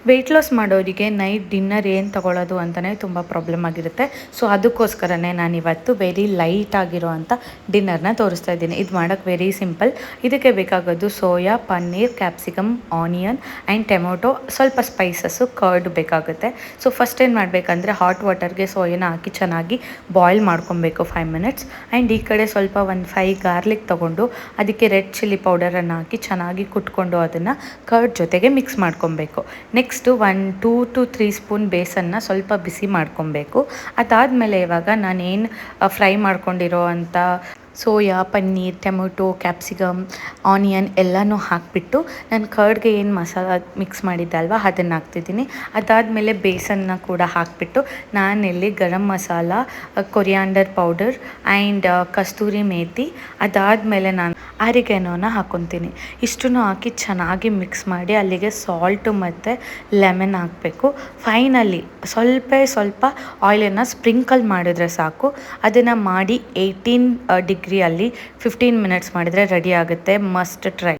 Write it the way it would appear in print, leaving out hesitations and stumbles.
Weight loss ಮಾಡೋರಿಗೆ night dinner ಏನು ತೊಗೊಳ್ಳೋದು ಅಂತಲೇ ತುಂಬ ಪ್ರಾಬ್ಲಮ್ ಆಗಿರುತ್ತೆ. ಸೊ ಅದಕ್ಕೋಸ್ಕರನೇ ನಾನಿವತ್ತು ವೆರಿ ಲೈಟ್ ಆಗಿರೋ ಅಂಥ ಡಿನ್ನರ್ನ ತೋರಿಸ್ತಾ ಇದ್ದೀನಿ. ಇದು ಮಾಡೋಕ್ಕೆ ವೆರಿ ಸಿಂಪಲ್. ಇದಕ್ಕೆ ಬೇಕಾಗೋದು soya, paneer, capsicum, onion and tomato, ಸ್ವಲ್ಪ ಸ್ಪೈಸಸ್ಸು, ಕರ್ಡ್ ಬೇಕಾಗುತ್ತೆ. ಸೊ ಫಸ್ಟ್ ಏನು ಮಾಡಬೇಕಂದ್ರೆ ಹಾಟ್ ವಾಟರ್ಗೆ ಸೋಯಾನ ಹಾಕಿ ಚೆನ್ನಾಗಿ ಬಾಯ್ಲ್ ಮಾಡ್ಕೊಬೇಕು 5 ಮಿನಿಟ್ಸ್. ಆ್ಯಂಡ್ ಈ ಕಡೆ ಸ್ವಲ್ಪ ಒಂದು 5 ಗಾರ್ಲಿಕ್ ತೊಗೊಂಡು ಅದಕ್ಕೆ ರೆಡ್ ಚಿಲ್ಲಿ ಪೌಡರನ್ನು ಹಾಕಿ ಚೆನ್ನಾಗಿ ಕುಟ್ಕೊಂಡು ಅದನ್ನು ಕರ್ಡ್ ಜೊತೆಗೆ ಮಿಕ್ಸ್ ಮಾಡ್ಕೊಬೇಕು. ನೆಕ್ಸ್ಟು 1 2 to 3 ಸ್ಪೂನ್ ಬೇಸನ್ನ ಸ್ವಲ್ಪ ಬಿಸಿ ಮಾಡ್ಕೊಬೇಕು. ಅದಾದಮೇಲೆ ಇವಾಗ ನಾನೇನು ಫ್ರೈ ಮಾಡ್ಕೊಂಡಿರೋ ಅಂಥ soya, paneer, tomato, capsicum, onion ಎಲ್ಲನೂ ಹಾಕಿಬಿಟ್ಟು ನಾನು ಕರ್ಡ್ಗೆ ಏನು ಮಸಾಲ ಮಿಕ್ಸ್ ಮಾಡಿದ್ದೆ ಅಲ್ವಾ ಅದನ್ನು ಹಾಕ್ತಿದ್ದೀನಿ. ಅದಾದಮೇಲೆ ಬೇಸನ್ನ ಕೂಡ ಹಾಕಿಬಿಟ್ಟು ನಾನಿಲ್ಲಿ garam masala, coriander powder and ಕಸ್ತೂರಿ ಮೇಥಿ, ಅದಾದಮೇಲೆ ನಾನು ಆರಿಗ್ಯಾನೋನ ಹಾಕ್ಕೊತೀನಿ. ಇಷ್ಟನ್ನು ಹಾಕಿ ಚೆನ್ನಾಗಿ ಮಿಕ್ಸ್ ಮಾಡಿ ಅಲ್ಲಿಗೆ ಸಾಲ್ಟು ಮತ್ತು ಲೆಮನ್ ಹಾಕಬೇಕು. ಫೈನಲಿ ಸ್ವಲ್ಪ ಆಯಿಲನ್ನು ಸ್ಪ್ರಿಂಕಲ್ ಮಾಡಿದ್ರೆ ಸಾಕು. ಅದನ್ನು ಮಾಡಿ 18 ಡಿಗ್ರಿಯಲ್ಲಿ 15 ಮಿನಿಟ್ಸ್ ಮಾಡಿದರೆ ರೆಡಿ ಆಗುತ್ತೆ. Must try.